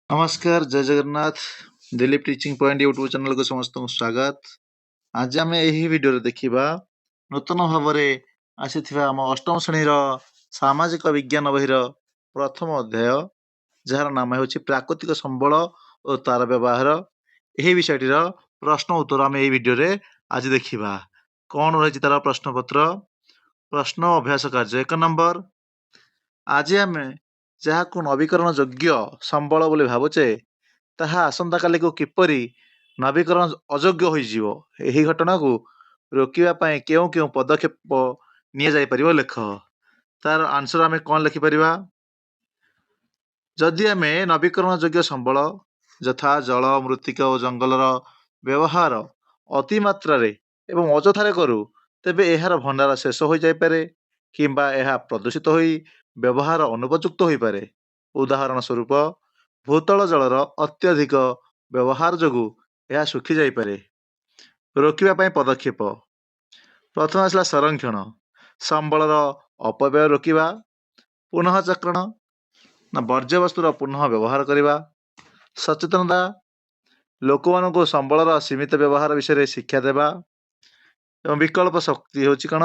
नमस्कार जय Jagannath Dilip teaching point YouTube channel को समस्त को स्वागत। आज आम यही वीडियो देखा नूतन भाव में आसी आम अष्टम श्रेणीर सामाजिक विज्ञान बहीर प्रथम अध्याय जार नाम हो प्राकृतिक संबल और तार व्यवहार। यही विषयटीर प्रश्न उत्तर आम यही वीडियो आज देखा कौन रही तार प्रश्नपत्र। प्रश्न अभ्यास कार्य 1 नंबर। आज आम जहाँ नवीकरण योग्य संबल बोली भावुचे ताहा आसंता काली को किपरि नवीकरण अयोग्य होइजिवो एही घटना को रोकिबा पई केउ केउ पदक्षेप निया जाय परिबो लेख। तार आंसर आमे कोन लिखि परिबा। जदि आमे नवीकरण योग्य संबल यथा जल मृत्तिका और जंगलर व्यवहार अति मात्रा रे एवं अजथारे करू तेबे एहार भंडार शेष हो जाय पारे किंबा एहा प्रदूषित होई व्यवहार अनुपयुक्त होई पारे। उदाहरण स्वरूप भूतल जलर अत्यधिक व्यवहार जोगु यह सुखी जाय पारे। रोकिबा पई पदक्षेप प्रथम आसला संरक्षण संबलर अपव्यय रोकिबा। पुनः चक्रण ना वर्ज्य वस्तुर पुनः व्यवहार करवा। सचेतनता लोक मानक संबलर सीमित व्यवहार विषय शिक्षा देवा। एवं विकल्प शक्ति होची कण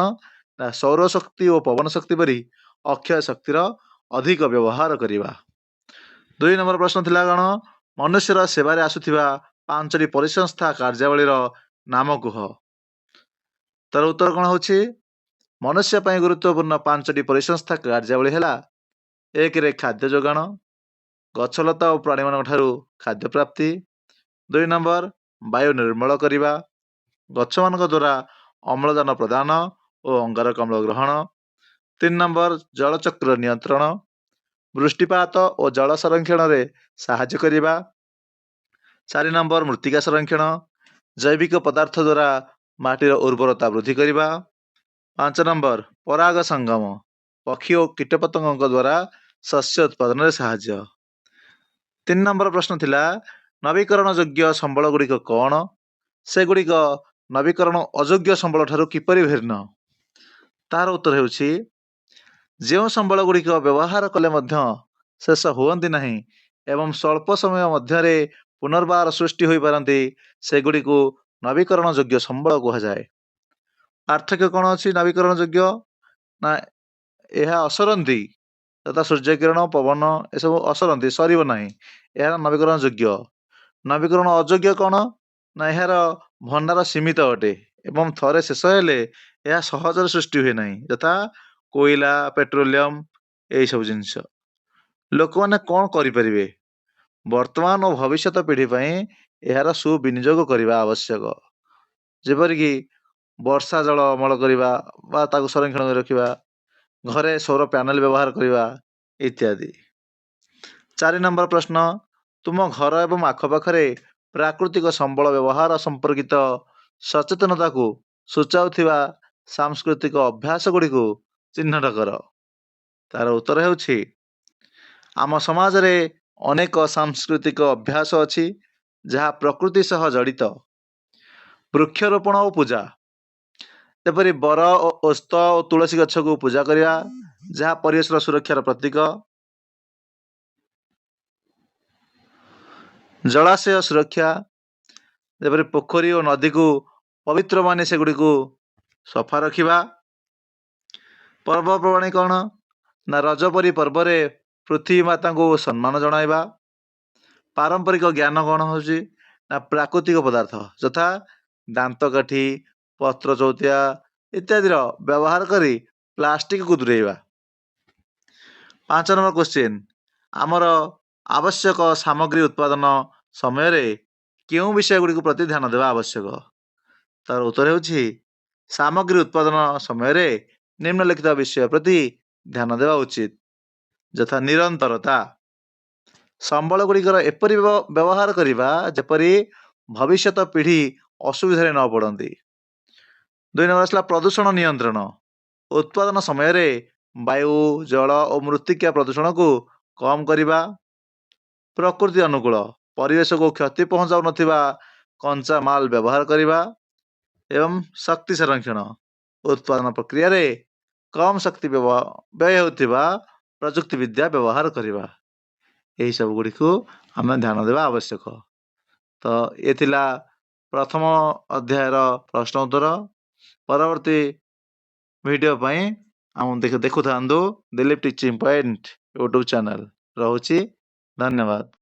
ना सौर शक्ति और पवन शक्ति परी अक्षय शक्तिर अधिक व्यवहार करवा। 2 नंबर प्रश्न थिला कण मनुष्यर सेवारे आसुथिबा 5टी परिसंस्था कार्यावलीर नाम कुह। तार उत्तर कण होची मनुष्य पई गुरुत्वपूर्ण 5टी परिसंस्था कार्यावली हैला 1 रे खाद्य जोगाण गछलता और प्राणी मान ठारू खाद्य प्राप्ति। 2 नंबर वायु निर्मल करवा गछ मान द्वारा अम्लजान प्रदान और अंगारकाम्ल ग्रहण। 3 नंबर जलचक्र नियंत्रण वृष्टिपात और जल संरक्षण रे साहाय्य करवा। 4 नंबर मृत्तिका संरक्षण जैविक पदार्थ द्वारा माटीर उर्वरता वृद्धि करवा। 5 नंबर पराग संगम पक्षी और कीटपतंग द्वारा शस्य उत्पादन रे साहाय्य। 3 नंबर प्रश्न थिला नवीकरण योग्य संबल गुड़िक कौन से गुड़िक नवीकरण अयोग्य संबल ठारू किपरि भिन्न। तार उत्तर हेउछि जो संबल गुड़िक व्यवहार कले मध्य शेष हुअन्ति नहीं एवं स्वल्प समय मध्य पुनर्बार सृष्टि होई पारंती सेगुड़िक नवीकरण योग्य संबल कहुए। पार्थक्य कौन अच्छी नवीकरण योग्य ना यह असरती तथा सूर्य किरण पवन एसबू असरती सर ना यह नवीकरण योग्य। नवीकरण अयोग्य कौन ना यार भंडार सीमित अटे एवं थरे शेष हेले यह सहजरे सृष्टि हुए ना यथा कोयला पेट्रोलियम यही सब जिनस। लोक मैंने कौन करें वर्तमान और भविष्य पीढ़ी यार सुविनियोग करने आवश्यक जेपरिक वर्षा जल अमल करने संरक्षण रखा घरे सौर पैनल व्यवहार करने इत्यादि। 4 नंबर प्रश्न तुम घर एवं आखपाखे प्राकृतिक संबल व्यवहार संपर्कित सचेतनता को सूचाउथिबा सांस्कृतिक अभ्यास गुड़ी को चिन्हट कर। तार उत्तर हेउछि आम समाज रे अनेक सांस्कृतिक अभ्यास अछि जहाँ प्रकृति सह जड़ित। वृक्षरोपण और पूजा जेपरि बर ओस्त और तुलसी गछ को पूजा करवा जहाँ परिवेश सुरक्षार प्रतीक। जलाशय सुरक्षा जेपरि पोखरी और नदी को पवित्र माने से गुड़ी को सफा रखिबा। पर्वपर्वाणी कौन ना रजपरी पर्व रे पृथ्वी माता को सम्मान जणाइबा। पारंपरिक ज्ञान कौन होची ना प्राकृतिक पदार्थ यथा दांतकाठी पत्र चौथिया इत्यादि व्यवहार करी प्लास्टिक को दूरेइबा। 5 नंबर क्वेश्चन आमर आवश्यक सामग्री उत्पादन समय रे क्यों विषय गुड़ी को प्रति ध्यान देवा आवश्यक। तार उत्तर हेउछि सामग्री उत्पादन समय रे निम्नलिखित विषय प्रति ध्यान देवा उचित यथा निरंतरता संबल गुड़िकर एपरि व्यवहार करवा जेपरि भविष्यत पीढ़ी असुविधा न पड़ती। 2 नंबर आसला प्रदूषण नियंत्रण उत्पादन समय रे वायु जल और मृत्तिका प्रदूषण को कम करवा। प्रकृति अनुकूल परिवेश को क्षति पहुंचाऊ नथिबा कंचा माल व्यवहार करवा एवं शक्ति संरक्षण उत्पादन प्रक्रिया रे कम शक्ति व्यय होतिबा प्रजुक्ति विद्या व्यवहार करवा। ଏହି ସବୁ ଗୁଡ଼ିକୁ ଆମେ ଧ୍ୟାନ ଦେବା ଆବଶ୍ୟକ। ତ ଏ ଥିଲା ପ୍ରଥମ ଅଧ୍ୟାୟର ପ୍ରଶ୍ନ ଉତ୍ତର। ପରବର୍ତ୍ତୀ ଭିଡ଼ିଓ ପାଇଁ ଆମ ଦେଖୁଥାନ୍ତୁ Dilip teaching point YouTube channel. ରହୁଛି, ଧନ୍ୟବାଦ।